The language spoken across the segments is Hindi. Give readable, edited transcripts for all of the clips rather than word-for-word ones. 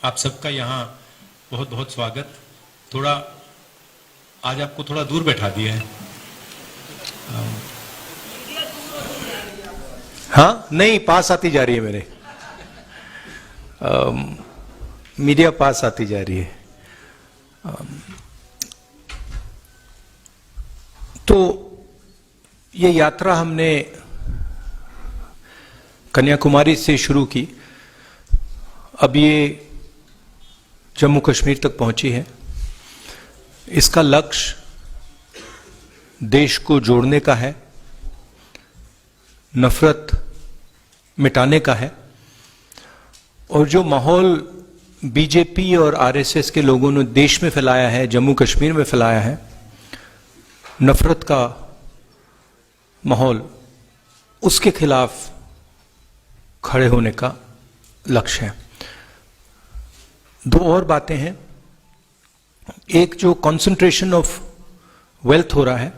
आप सबका यहाँ बहुत बहुत स्वागत। थोड़ा आज आपको थोड़ा दूर बैठा दिया है। हाँ, नहीं, पास आती जा रही है मेरे, मीडिया पास आती जा रही है। तो ये यात्रा हमने कन्याकुमारी से शुरू की, अब ये जम्मू कश्मीर तक पहुंची है। इसका लक्ष्य देश को जोड़ने का है, नफरत मिटाने का है, और जो माहौल बीजेपी और आरएसएस के लोगों ने देश में फैलाया है, जम्मू कश्मीर में फैलाया है, नफरत का माहौल, उसके खिलाफ खड़े होने का लक्ष्य है। दो और बातें हैं। एक, जो कंसंट्रेशन ऑफ वेल्थ हो रहा है,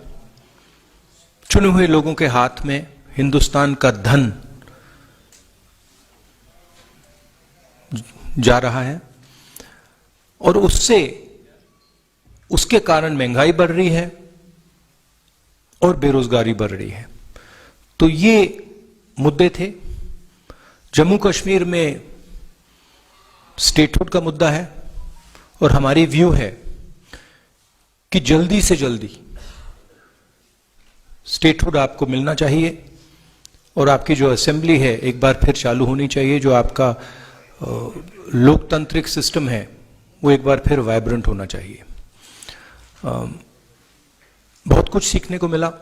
चुने हुए लोगों के हाथ में हिंदुस्तान का धन जा रहा है, और उसके कारण महंगाई बढ़ रही है और बेरोजगारी बढ़ रही है। तो ये मुद्दे थे। जम्मू कश्मीर में स्टेटहुड का मुद्दा है, और हमारी व्यू है कि जल्दी से जल्दी स्टेटहुड आपको मिलना चाहिए, और आपकी जो असेंबली है एक बार फिर चालू होनी चाहिए। जो आपका लोकतांत्रिक सिस्टम है वो एक बार फिर वाइब्रेंट होना चाहिए। बहुत कुछ सीखने को मिला,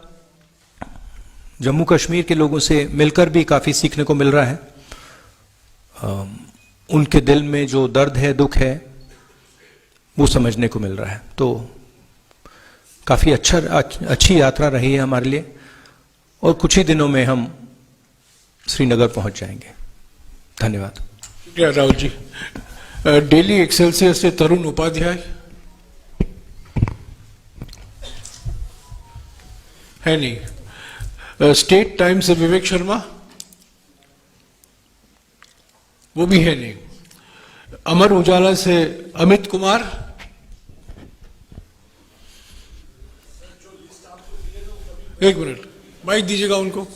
जम्मू कश्मीर के लोगों से मिलकर भी काफी सीखने को मिल रहा है। उनके दिल में जो दर्द है, दुख है, वो समझने को मिल रहा है। तो काफी अच्छी यात्रा रही है हमारे लिए, और कुछ ही दिनों में हम श्रीनगर पहुंच जाएंगे। धन्यवाद। शुक्रिया राहुल जी। डेली एक्सेलसियर से तरुण उपाध्याय है नहीं। स्टेट टाइम्स से विवेक शर्मा, वो भी है नहीं। अमर उजाला से अमित कुमार, एक मिनट माइक दीजिएगा उनको।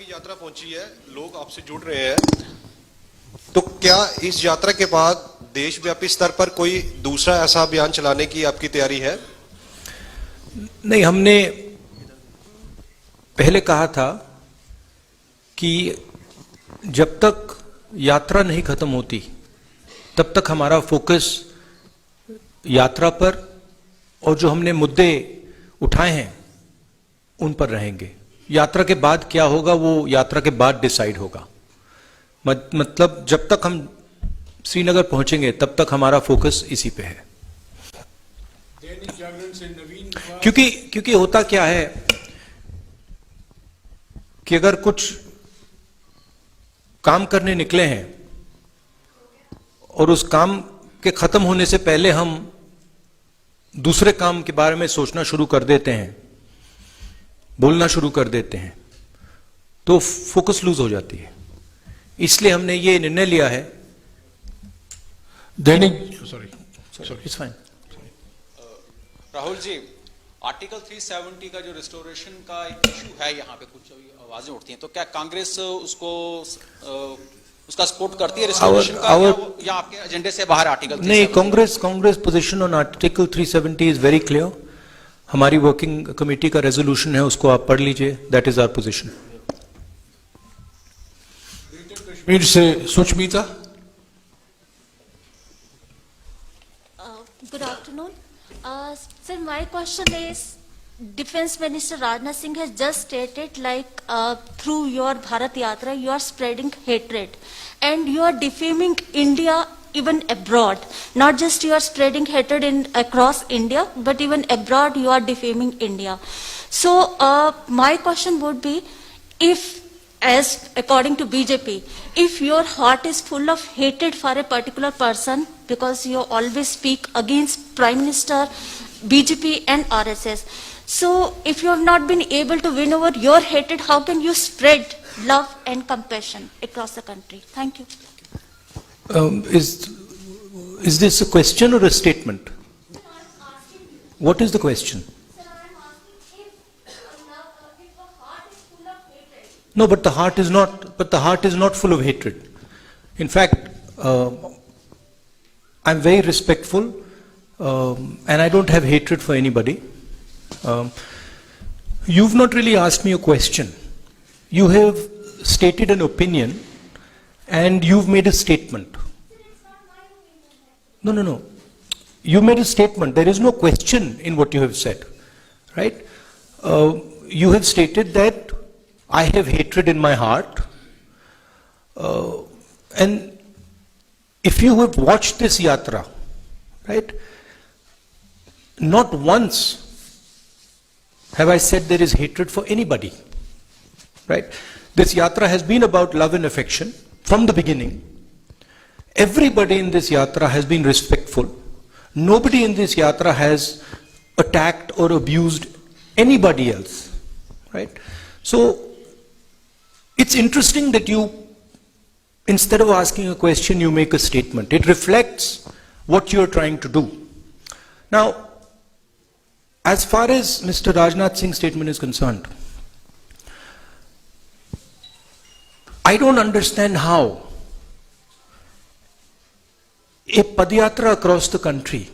यात्रा पहुंची है, लोग आपसे जुड़ रहे हैं, तो क्या इस यात्रा के बाद देशव्यापी स्तर पर कोई दूसरा ऐसा अभियान चलाने की आपकी तैयारी है? नहीं, हमने पहले कहा था कि जब तक यात्रा नहीं खत्म होती तब तक हमारा फोकस यात्रा पर, और जो हमने मुद्दे उठाए हैं उन पर रहेंगे। यात्रा के बाद क्या होगा वो यात्रा के बाद डिसाइड होगा। मतलब जब तक हम श्रीनगर पहुंचेंगे तब तक हमारा फोकस इसी पे है। दैनिक जागरण से नवीन, क्योंकि होता क्या है कि अगर कुछ काम करने निकले हैं और उस काम के खत्म होने से पहले हम दूसरे काम के बारे में सोचना शुरू कर देते हैं, बोलना शुरू कर देते हैं, तो फोकस लूज हो जाती है। इसलिए हमने ये निर्णय लिया है। दैनिक, sorry it's fine. Rahul ji, article 370 का जो रिस्टोरेशन का एक इशू है, यहाँ पे कुछ आवाजें उठती हैं, तो क्या कांग्रेस उसका सपोर्ट करती है रिस्टोरेशन का, या आपके एजेंडे से बाहर आर्टिकल? नहीं, Congress position on article 370 is very clear. हमारी वर्किंग कमेटी का रेजोल्यूशन है, उसको आप पढ़ लीजिए। That is our position. Kashmir से Sushmita. Good afternoon sir, my question is, Defense Minister Rajnath Singh has just stated through your Bharat Yatra you are spreading hatred and you are defaming India even abroad. Not just you are spreading hatred across India, but even abroad you are defaming India. So my question would be, if, as according to BJP, if your heart is full of hatred for a particular person because you always speak against Prime Minister, BJP and RSS, so if you have not been able to win over your hatred, how can you spread love and compassion across the country? Thank you. Is this a question or a statement? What is the question? No, but the heart is not. But the heart is not full of hatred. In fact, I'm very respectful, and I don't have hatred for anybody. You've not really asked me a question. You have stated an opinion, and you've made a statement. No. You made a statement. There is no question in what you have said, right? You have stated that I have hatred in my heart, and if you have watched this yatra, right, not once have I said there is hatred for anybody, right? This yatra has been about love and affection from the beginning. Everybody in this yatra has been respectful. Nobody in this yatra has attacked or abused anybody else, right? So it's interesting that you, instead of asking a question, you make a statement. It reflects what you're trying to do. Now, as far as Mr. Rajnath Singh's statement is concerned, I don't understand how a Padyatra across the country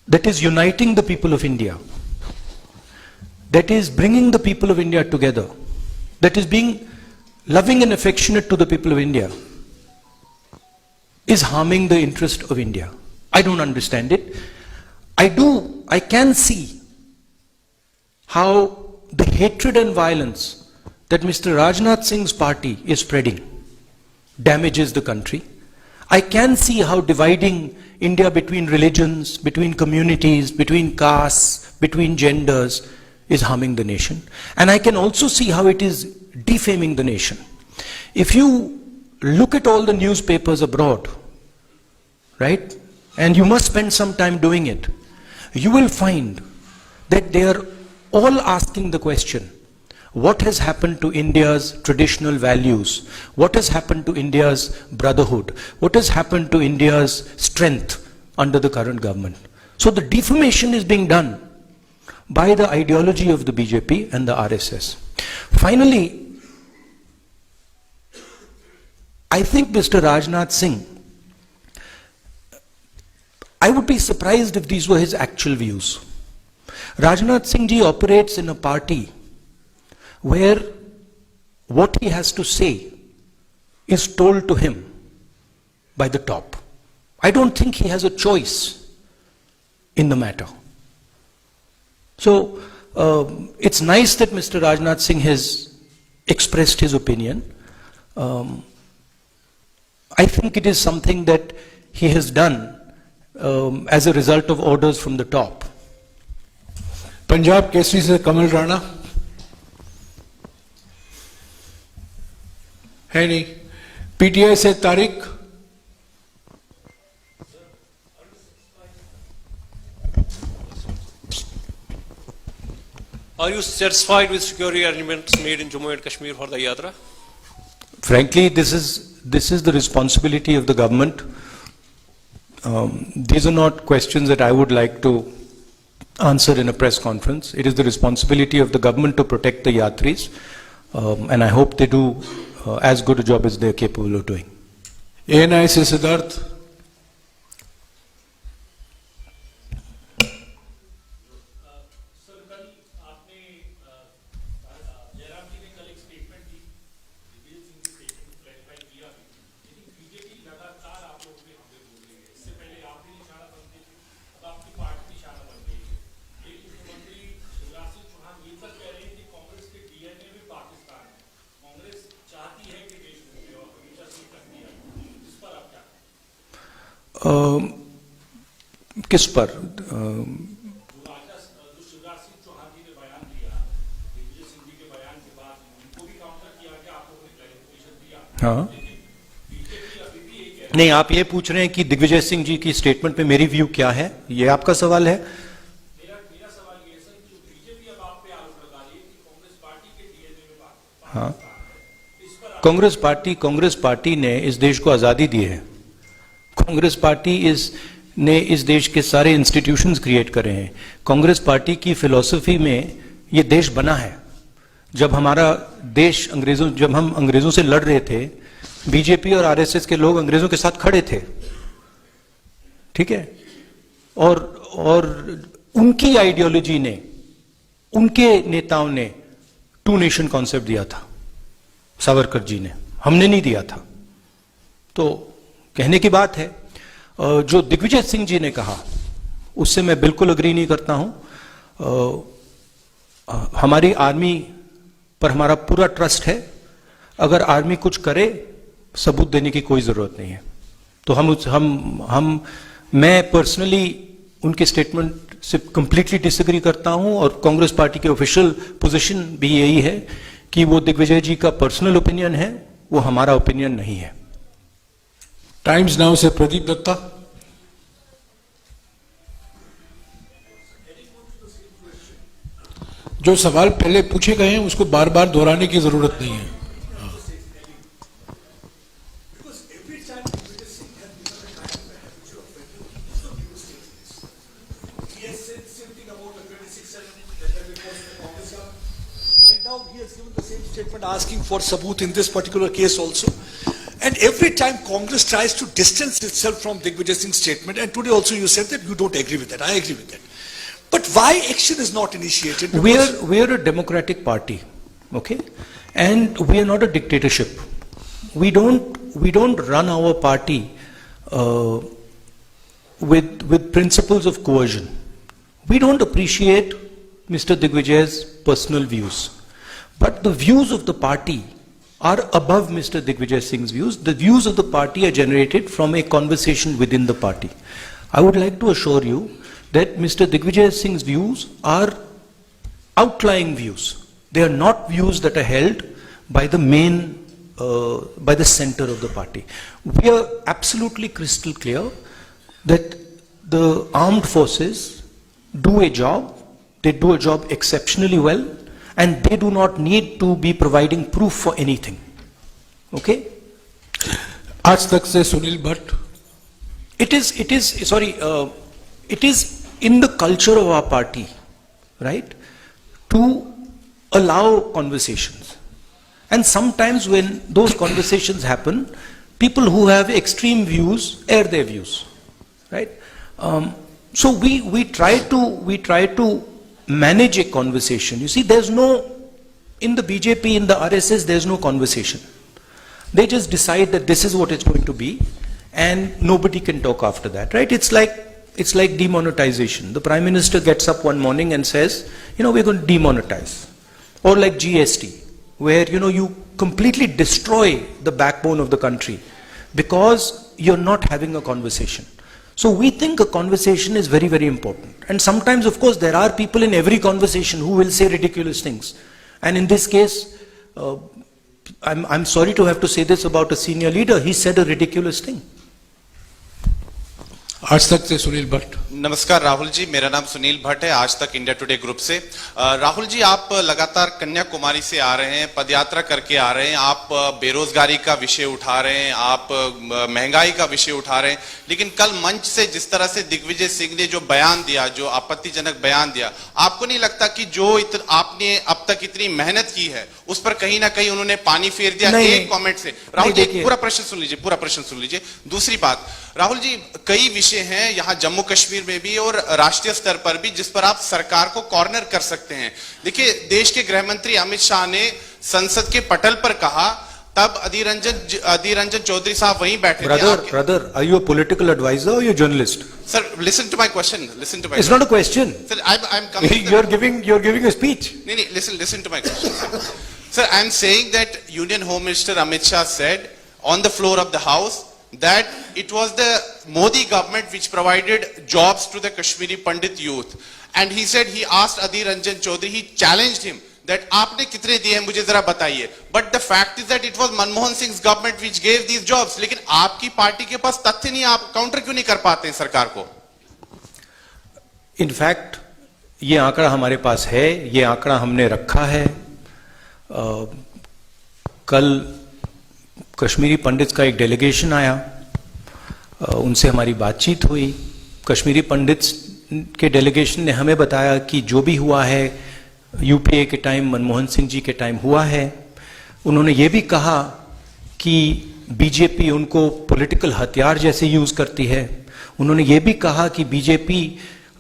that is uniting the people of India, that is bringing the people of India together, that is being loving and affectionate to the people of India, is harming the interest of India. I don't understand it. I can see how the hatred and violence that Mr. Rajnath Singh's party is spreading damages the country. I can see how dividing India between religions, between communities, between castes, between genders is harming the nation. And I can also see how it is defaming the nation. If you look at all the newspapers abroad, right, and you must spend some time doing it, you will find that they are all asking the question, what has happened to India's traditional values? What has happened to India's brotherhood? What has happened to India's strength under the current government? So the defamation is being done by the ideology of the BJP and the RSS. Finally, I think Mr. Rajnath Singh, I would be surprised if these were his actual views. Rajnath Singh ji operates in a party where what he has to say is told to him by the top. I don't think he has a choice in the matter. So it's nice that Mr. Rajnath Singh has expressed his opinion. I think it is something that he has done as a result of orders from the top. Punjab Kesari से कमल राणा है नहीं, पीटीआई से Tariq, Are you satisfied with security arrangements made in Jammu and Kashmir for the Yatra? Frankly, this is the responsibility of the government. These are not questions that I would like to answer in a press conference. It is the responsibility of the government to protect the Yatris, and I hope they do as good a job as they are capable of doing. ANI से सिद्धार्थ, किस पर? हाँ, नहीं, आप ये पूछ रहे हैं कि दिग्विजय सिंह जी की स्टेटमेंट पे मेरी व्यू क्या है, ये आपका सवाल है? हाँ, कांग्रेस पार्टी ने इस देश को आजादी दी है। कांग्रेस पार्टी ने इस देश के सारे इंस्टीट्यूशंस क्रिएट करे हैं। कांग्रेस पार्टी की फिलॉसफी में ये देश बना है। जब हमारा देश जब हम अंग्रेजों से लड़ रहे थे, बीजेपी और आरएसएस के लोग अंग्रेजों के साथ खड़े थे, ठीक है, और उनकी आइडियोलॉजी ने, उनके नेताओं ने टू नेशन कॉन्सेप्ट दिया था, सावरकर जी ने, हमने नहीं दिया था। तो कहने की बात है। जो दिग्विजय सिंह जी ने कहा उससे मैं बिल्कुल अग्री नहीं करता हूं। हमारी आर्मी पर हमारा पूरा ट्रस्ट है। अगर आर्मी कुछ करे, सबूत देने की कोई जरूरत नहीं है। तो मैं पर्सनली उनके स्टेटमेंट से कंप्लीटली डिसएग्री करता हूं, और कांग्रेस पार्टी के ऑफिशियल पोजीशन भी यही है कि वो दिग्विजय जी का पर्सनल ओपिनियन है, वो हमारा ओपिनियन नहीं है। टाइम्स नाउ से प्रदीप दत्ता। जो सवाल पहले पूछे गए हैं उसको बार बार दोहराने की जरूरत नहीं है। Statement asking for sabut in this particular case also, and every time Congress tries to distance itself from Digvijay Singh's statement, and today also you said that you don't agree with that. I agree with that. But why action is not initiated? We are a democratic party, okay, and we are not a dictatorship. We don't run our party with principles of coercion. We don't appreciate Mr. Digvijay's personal views. But the views of the party are above Mr. Digvijay Singh's views. The views of the party are generated from a conversation within the party. I would like to assure you that Mr. Digvijay Singh's views are outlying views. They are not views that are held by the by the center of the party. We are absolutely crystal clear that the armed forces do a job. They do a job exceptionally well. And they do not need to be providing proof for anything. Okay? आज तक से Sunil Bhatt. It is in the culture of our party, right, to allow conversations. And sometimes when those conversations happen, people who have extreme views air their views, right? So we try to manage a conversation. You see, in the BJP, in the RSS, there's no conversation. They just decide that this is what it's going to be, and nobody can talk after that, right? It's like demonetization. The Prime Minister gets up one morning and says, we're going to demonetize. Or like GST, where, you completely destroy the backbone of the country because you're not having a conversation. So we think a conversation is very, very important. And sometimes, of course, there are people in every conversation who will say ridiculous things. And in this case, I'm sorry to have to say this about a senior leader. He said a ridiculous thing. आज तक से सुनील भट्ट। नमस्कार राहुल जी, मेरा नाम सुनील भट्ट है, आज तक इंडिया टुडे ग्रुप से। राहुल जी, आप लगातार कन्याकुमारी से आ रहे हैं, पदयात्रा करके आ रहे हैं, आप बेरोजगारी का विषय उठा रहे हैं, आप महंगाई का विषय उठा रहे हैं, लेकिन कल मंच से जिस तरह से दिग्विजय सिंह ने जो बयान दिया, जो आपत्तिजनक बयान दिया, आपको नहीं लगता कि जो आपने अब तक इतनी मेहनत की है उस पर कहीं ना कहीं उन्होंने पानी फेर दिया एक कमेंट से? राहुल जी, पूरा प्रश्न सुन लीजिए। दूसरी बात, राहुल जी, कई विषय हैं यहां जम्मू कश्मीर में भी और राष्ट्रीय स्तर पर भी जिस पर आप सरकार को कॉर्नर कर सकते हैं। देखिए, देश के गृह मंत्री अमित शाह ने संसद के पटल पर कहा, तब अधीर रंजन चौधरी साहब वहीं बैठे थे। Brother, are you a political advisor or you a journalist? Sir, listen to my question. It's not a question. Sir, I'm coming. You're giving a speech. No, listen to my question, sir. Sir, I'm saying that Union Home Minister Amit Shah said on the floor of the House that it was the Modi government which provided jobs to the Kashmiri Pandit youth. And he said, he asked Adhir Ranjan Chaudhary, he challenged him that आपने कितने दिए हैं मुझे जरा बताइए. But the fact is that it was Manmohan Singh's government which gave these jobs. लेकिन आपकी पार्टी के पास तथ्य नहीं, आप काउंटर क्यों नहीं कर पाते हैं सरकार को? इनफैक्ट ये आंकड़ा हमारे पास है, ये आंकड़ा हमने रखा है. कल कश्मीरी पंडित का एक डेलीगेशन आया, उनसे हमारी बातचीत हुई. कश्मीरी पंडित के डेलीगेशन ने हमें बताया कि जो भी हुआ है यूपीए के टाइम, मनमोहन सिंह जी के टाइम हुआ है. उन्होंने ये भी कहा कि बीजेपी उनको पॉलिटिकल हथियार जैसे यूज करती है. उन्होंने ये भी कहा कि बीजेपी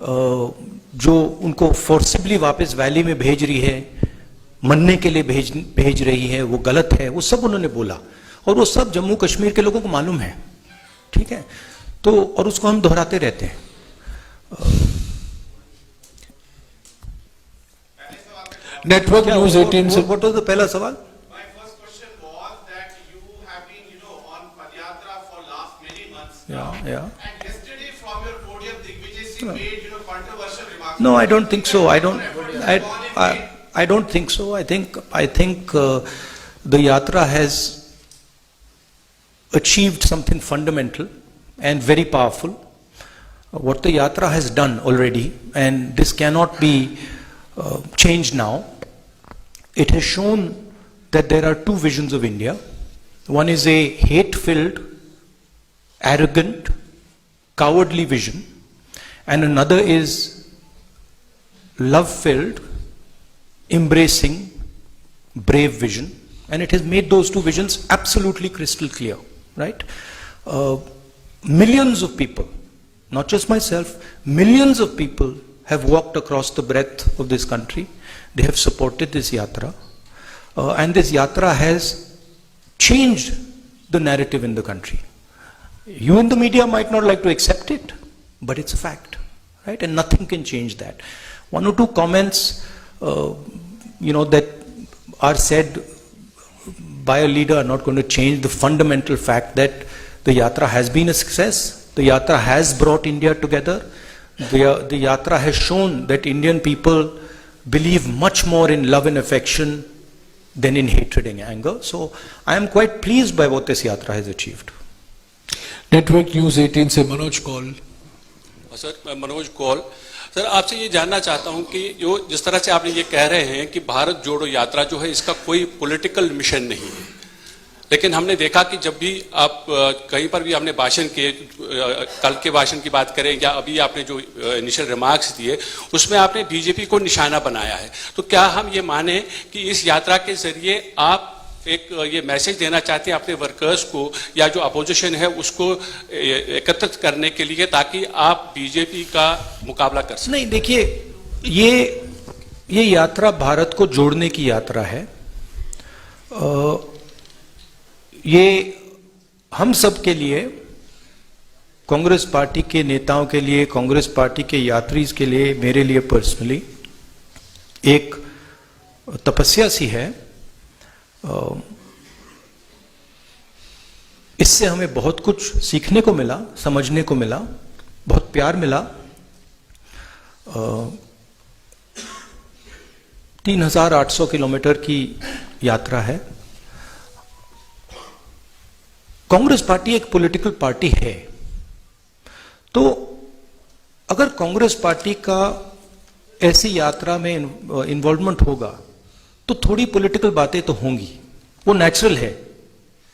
जो उनको फोर्सिबली वापस वैली में भेज रही है, मरने के लिए भेज रही है, वो गलत है. वो सब उन्होंने बोला और वो सब जम्मू कश्मीर के लोगों को मालूम है. ठीक है, तो और उसको हम दोहराते रहते हैं. नेटवर्क न्यूज 18 से व्हाट वाज द पहला सवाल? My first question was that you have been, on Padyatra for last many months now. Yeah. And yesterday from your podium, Digvijay Singh made, controversial remarks. No, I don't think so. I don't think so. I think the yatra has achieved something fundamental and very powerful. What the yatra has done already, and this cannot be changed now. It has shown that there are two visions of India. One is a hate-filled, arrogant, cowardly vision, and another is love-filled, embracing, brave vision. And it has made those two visions absolutely crystal clear, right? Millions of people, not just myself, millions of people have walked across the breadth of this country. They have supported this yatra. And this yatra has changed the narrative in the country. You in the media might not like to accept it, but it's a fact, right? And nothing can change that. One or two comments, that are said by a leader are not going to change the fundamental fact that the yatra has been a success. The yatra has brought India together. The yatra has shown that Indian people believe much more in love and affection than in hatred and anger. So I am quite pleased by what this yatra has achieved. Network news 18 से मनोज कौल. सर, मैं मनोज कौल. सर, आपसे ये जानना चाहता हूं कि जो जिस तरह से आपने ये कह रहे हैं कि भारत जोड़ो यात्रा जो है इसका कोई पॉलिटिकल मिशन नहीं है, लेकिन हमने देखा कि जब भी आप कहीं पर भी आपने भाषण किए, कल के भाषण की बात करें या अभी आपने जो इनिशियल रिमार्क्स दिए, उसमें आपने बीजेपी को निशाना बनाया है. तो क्या हम ये माने कि इस यात्रा के जरिए आप एक ये मैसेज देना चाहते हैं अपने वर्कर्स को या जो अपोजिशन है उसको एकत्रित करने के लिए, ताकि आप बीजेपी का मुकाबला कर सकें? नहीं, देखिए, ये यात्रा भारत को जोड़ने की यात्रा है. ये हम सब के लिए, कांग्रेस पार्टी के नेताओं के लिए, कांग्रेस पार्टी के यात्रीज के लिए, मेरे लिए पर्सनली एक तपस्या सी है. इससे हमें बहुत कुछ सीखने को मिला, समझने को मिला, बहुत प्यार मिला. 3,800 किलोमीटर की यात्रा है. कांग्रेस पार्टी एक पॉलिटिकल पार्टी है, तो अगर कांग्रेस पार्टी का ऐसी यात्रा में इन्वॉल्वमेंट होगा तो थोड़ी पॉलिटिकल बातें तो होंगी, वो नेचुरल है.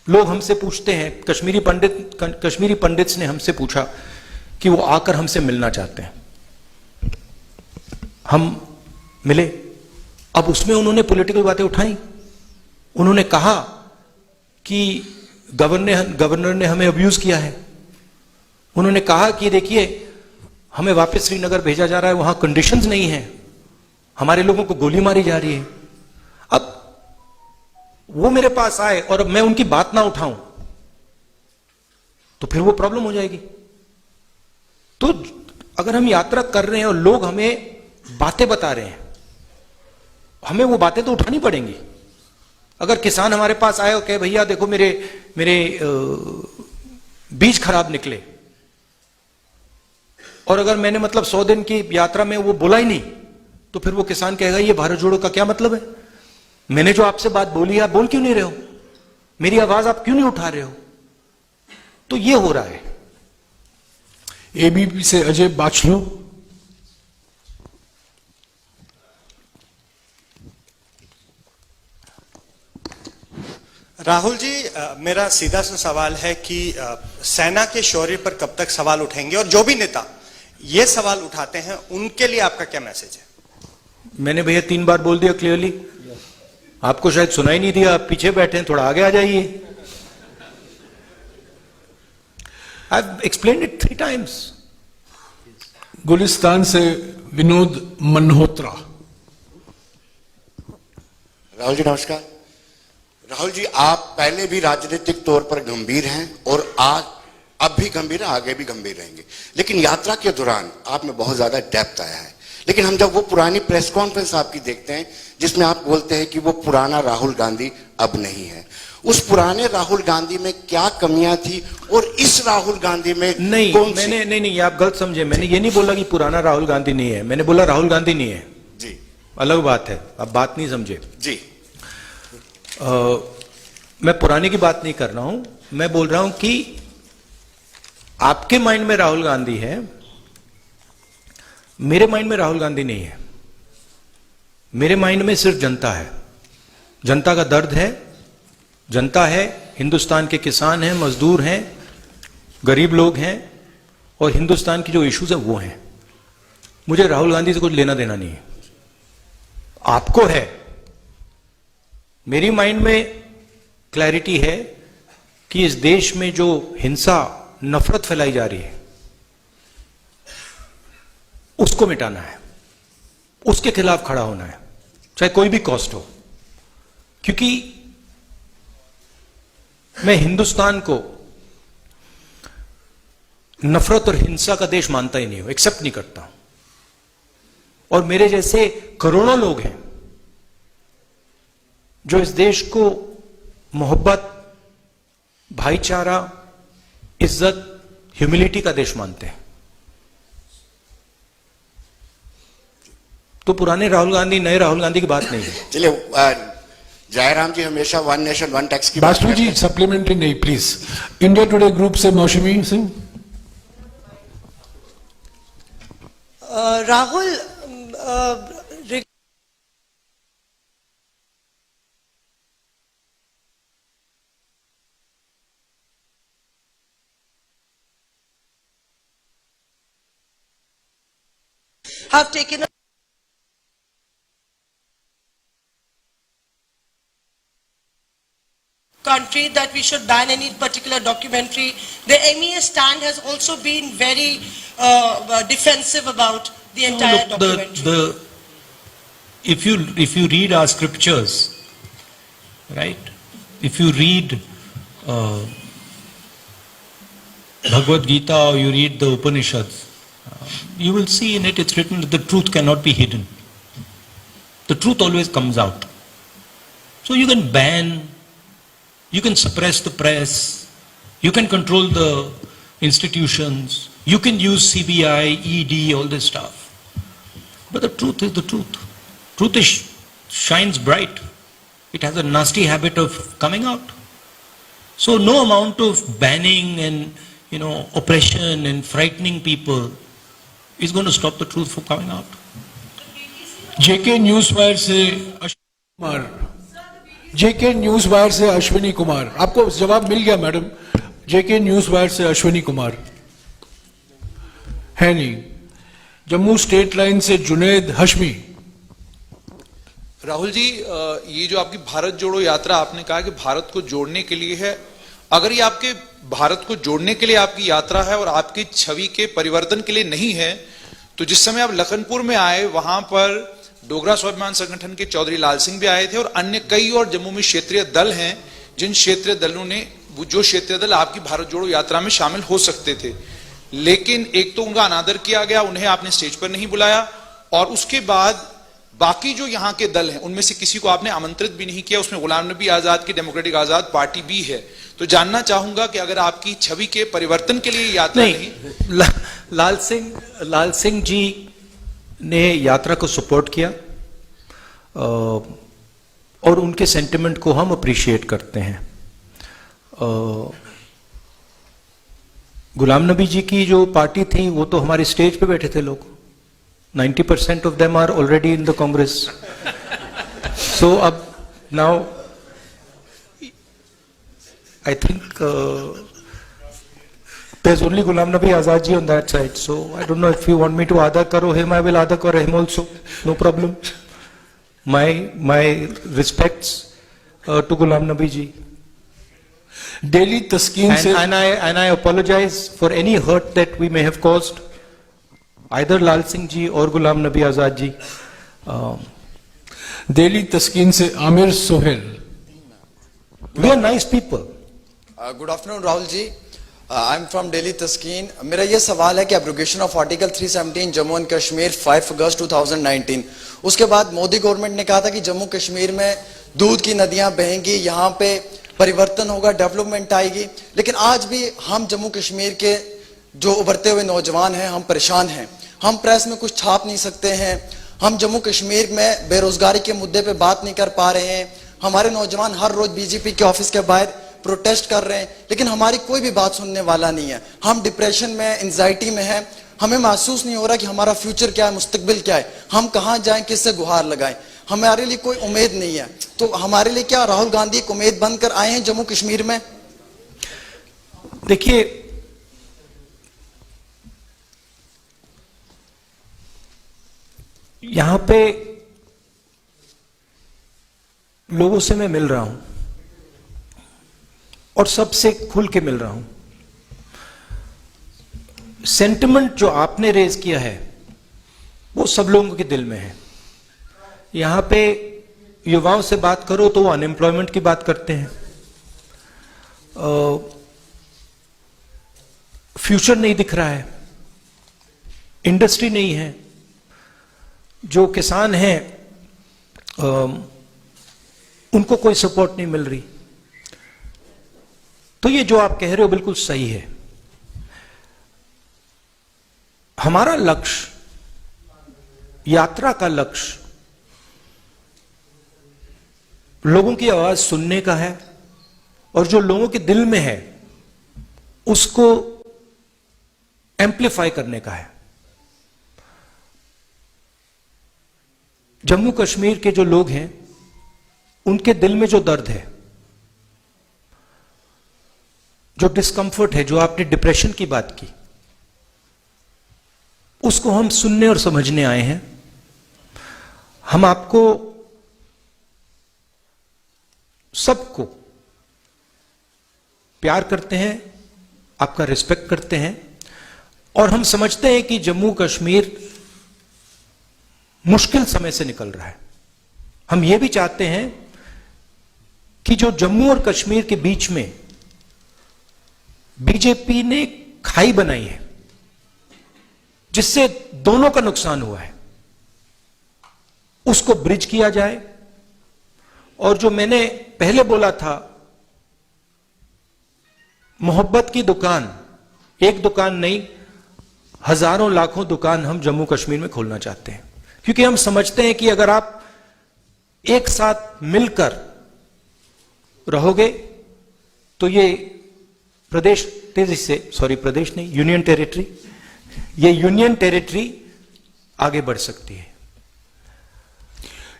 लोग हमसे पूछते हैं, कश्मीरी पंडित्स ने हमसे पूछा कि वो आकर हमसे मिलना चाहते हैं. हम मिले. अब उसमें उन्होंने पॉलिटिकल बातें उठाई. उन्होंने कहा कि गवर्नर ने हमें अब्यूज किया है. उन्होंने कहा कि देखिए, हमें वापस श्रीनगर भेजा जा रहा है, वहां कंडीशंस नहीं है, हमारे लोगों को गोली मारी जा रही है. अब वो मेरे पास आए और मैं उनकी बात ना उठाऊं तो फिर वो प्रॉब्लम हो जाएगी. तो अगर हम यात्रा कर रहे हैं और लोग हमें बातें बता रहे हैं, हमें वो बातें तो उठानी पड़ेंगी. अगर किसान हमारे पास आए और कहे भैया देखो मेरे बीज खराब निकले, और अगर मैंने मतलब 100 दिन की यात्रा में वो बोला ही नहीं, तो फिर वो किसान कहेगा ये भारत जोड़ो का क्या मतलब है? मैंने जो आपसे बात बोली आप बोल क्यों नहीं रहे हो? मेरी आवाज आप क्यों नहीं उठा रहे हो? तो ये हो रहा है। एबीपी से अजय बाचलो। राहुल जी, मेरा सीधा सा सवाल है कि सेना के शौर्य पर कब तक सवाल उठेंगे, और जो भी नेता ये सवाल उठाते हैं उनके लिए आपका क्या मैसेज है? मैंने भैया 3 बार बोल दिया क्लियरली, आपको शायद सुनाई नहीं दिया, आप पीछे बैठे हैं, थोड़ा आगे आ जाइए। I have explained it 3 times। Gulistan से विनोद मल्होत्रा। राहुल जी नमस्कार। राहुल जी, आप पहले भी राजनीतिक तौर पर गंभीर हैं और आज अब भी गंभीर हैं, आगे भी गंभीर रहेंगे, लेकिन यात्रा के दौरान आप में बहुत ज्यादा डेप्थ आया है। लेकिन हम जब वो पुरानी प्रेस कॉन्फ्रेंस आपकी देखते हैं जिसमें आप बोलते हैं कि वो पुराना राहुल गांधी अब नहीं है, उस पुराने राहुल गांधी में क्या कमियां थी और इस राहुल गांधी में नहीं, मैंने नहीं, आप गलत समझे। मैंने ये नहीं बोला कि पुराना राहुल गांधी नहीं है, मैंने बोला राहुल गांधी नहीं है जी, अलग बात है, आप बात नहीं समझे जी। मैं पुराने की बात नहीं कर रहा हूं, मैं बोल रहा हूं कि आपके माइंड में राहुल गांधी है, मेरे माइंड में राहुल गांधी नहीं है। मेरे माइंड में सिर्फ जनता है, जनता का दर्द है, जनता है, हिंदुस्तान के किसान हैं, मजदूर हैं, गरीब लोग हैं, और हिंदुस्तान की जो इश्यूज हैं वो हैं। मुझे राहुल गांधी से कुछ लेना देना नहीं है, आपको है। मेरी माइंड में क्लैरिटी है कि इस देश में जो हिंसा, नफरत फैलाई जा रही है उसको मिटाना है, उसके खिलाफ खड़ा होना है, चाहे कोई भी कॉस्ट हो। क्योंकि मैं हिंदुस्तान को नफरत और हिंसा का देश मानता ही नहीं हूं, एक्सेप्ट नहीं करता हूं। और मेरे जैसे करोड़ों लोग हैं जो इस देश को मोहब्बत, भाईचारा, इज्जत, ह्यूमिलिटी का देश मानते हैं। तो पुराने राहुल गांधी, नए राहुल गांधी की बात नहीं है। चलिए, जयराम जी हमेशा 1 नेशन 1 टैक्स की बात बासु जी सप्लीमेंट्री नहीं प्लीज। इंडिया टुडे ग्रुप से मौसमी Singh. Rahul, have taken a country that we should ban any particular documentary. The MEA stand has also been very defensive about the entire documentary. If you read our scriptures, right? If you read Bhagavad Gita or you read the Upanishads, you will see in it, it's written that the truth cannot be hidden. The truth always comes out. So you can ban, you can suppress the press, you can control the institutions, you can use CBI, ED, all this stuff. But the truth is the truth. Truth shines bright. It has a nasty habit of coming out. So no amount of banning and oppression and frightening people is going to stop the truth from coming out. JK news wire से Ashwini Kumar. JK news wire से अश्विनी कुमार, आपको जवाब मिल गया मैडम। जेके न्यूज वायर से अश्विनी कुमार है नहीं। जम्मू स्टेट लाइन से जुनैद हशमी। राहुल जी, ये जो आपकी भारत जोड़ो यात्रा, आपने कहा कि भारत को जोड़ने के लिए है। अगर ये आपके भारत को जोड़ने के लिए आपकी यात्रा है और आपकी छवि के परिवर्तन के लिए नहीं है, तो जिस समय आप लखनपुर में आए वहां पर डोगरा स्वाभिमान संगठन के चौधरी लाल सिंह भी आए थे और अन्य कई और जम्मू में क्षेत्रीय दल हैं, जिन क्षेत्रीय दलों ने, जो क्षेत्रीय दल आपकी भारत जोड़ो यात्रा में शामिल हो सकते थे, लेकिन एक तो उनका अनादर किया गया, उन्हें आपने स्टेज पर नहीं बुलाया, और उसके बाद बाकी जो यहां के दल हैं उनमें से किसी को आपने आमंत्रित भी नहीं किया, उसमें गुलाम नबी आजाद की डेमोक्रेटिक आजाद पार्टी भी है। तो जानना चाहूंगा कि अगर आपकी छवि के परिवर्तन के लिए यात्रा नहीं, लाल सिंह जी ने यात्रा को सपोर्ट किया और उनके सेंटिमेंट को हम अप्रिशिएट करते हैं। गुलाम नबी जी की जो पार्टी थी वो तो हमारे स्टेज पे बैठे थे लोग, 90% of them are already in the Congress. So now I think there's only Ghulam Nabi Azad ji on that side. So I don't know if you want me to adar karo him, I will adar karo him also. No problem. My respects to Ghulam Nabi ji. Daily Taskeen से And I apologize for any hurt that we may have caused. Either Lal Singh ji or Ghulam Nabi Azad ji. Daily Taskeen से Aamir Sohail. We are nice people. Good afternoon Rahul ji, I am from Delhi Taskeen. मेरा ये सवाल है कि abrogation of article 317 Jammu and Kashmir 5 अगस्त 2019, उसके बाद मोदी गवर्नमेंट ने कहा था कि जम्मू कश्मीर में दूध की नदियां बहेंगी, यहाँ पे परिवर्तन होगा, डेवलपमेंट आएगी, लेकिन आज भी हम जम्मू कश्मीर के जो उभरते हुए नौजवान हैं हम परेशान हैं। हम प्रेस में कुछ छाप नहीं सकते हैं, हम जम्मू कश्मीर में बेरोजगारी के मुद्दे पे बात नहीं कर पा रहे हैं, हमारे नौजवान हर रोज बीजेपी के ऑफिस के बाहर प्रोटेस्ट कर रहे हैं, लेकिन हमारी कोई भी बात सुनने वाला नहीं है। हम डिप्रेशन में, एंजाइटी में हैं, हमें महसूस नहीं हो रहा कि हमारा फ्यूचर क्या है, मुस्तकबिल क्या है, हम कहाँ जाएं, किससे गुहार लगाएं, हमारे लिए कोई उम्मीद नहीं है। तो हमारे लिए क्या राहुल गांधी एक उम्मीद बनकर आए हैं जम्मू कश्मीर में? देखिए, यहां पे लोगों से मैं मिल रहा हूं और सबसे खुल के मिल रहा हूं। सेंटिमेंट जो आपने रेज किया है वो सब लोगों के दिल में है। यहां पे युवाओं से बात करो तो वो अनएम्प्लॉयमेंट की बात करते हैं, फ्यूचर नहीं दिख रहा है, इंडस्ट्री नहीं है, जो किसान हैं उनको कोई सपोर्ट नहीं मिल रही। तो ये जो आप कह रहे हो बिल्कुल सही है। हमारा लक्ष्य, यात्रा का लक्ष्य लोगों की आवाज सुनने का है और जो लोगों के दिल में है उसको एम्पलीफाई करने का है। जम्मू कश्मीर के जो लोग हैं उनके दिल में जो दर्द है, जो डिस्कंफर्ट है, जो आपने डिप्रेशन की बात की, उसको हम सुनने और समझने आए हैं। हम आपको सबको प्यार करते हैं, आपका रिस्पेक्ट करते हैं और हम समझते हैं कि जम्मू कश्मीर मुश्किल समय से निकल रहा है। हम यह भी चाहते हैं कि जो जम्मू और कश्मीर के बीच में बीजेपी ने खाई बनाई है जिससे दोनों का नुकसान हुआ है, उसको ब्रिज किया जाए। और जो मैंने पहले बोला था, मोहब्बत की दुकान, एक दुकान नहीं, हजारों लाखों दुकान हम जम्मू कश्मीर में खोलना चाहते हैं, क्योंकि हम समझते हैं कि अगर आप एक साथ मिलकर रहोगे तो ये प्रदेश तेजी से, सॉरी प्रदेश नहीं, यूनियन टेरिटरी, ये यूनियन टेरिटरी आगे बढ़ सकती है।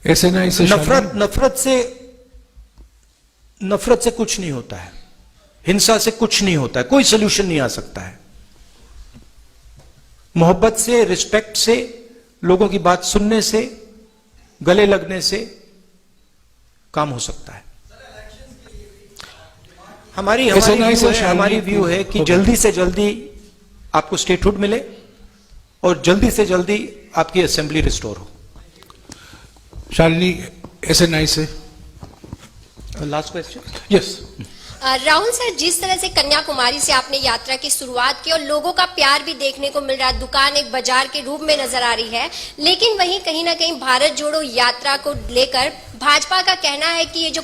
ऐसे ना इसे नफरत से कुछ नहीं होता है, हिंसा से कुछ नहीं होता है, कोई सोल्यूशन नहीं आ सकता है। मोहब्बत से, रिस्पेक्ट से, लोगों की बात सुनने से, गले लगने से काम हो सकता है। हमारी व्यू है कि जल्दी से जल्दी आपको स्टेटहुड मिले और जल्दी से जल्दी आपकी असेंबली रिस्टोर हो। शालिनी, ऐसे नहीं से last question. Yes, Rahul sir, जिस तरह से कन्याकुमारी से आपने यात्रा की शुरुआत की और लोगों का प्यार भी देखने को मिल रहा है, दुकान एक बाजार के रूप में नजर आ रही है, लेकिन वहीं कहीं ना कहीं भारत जोड़ो यात्रा को लेकर भाजपा का कहना है कि ये जो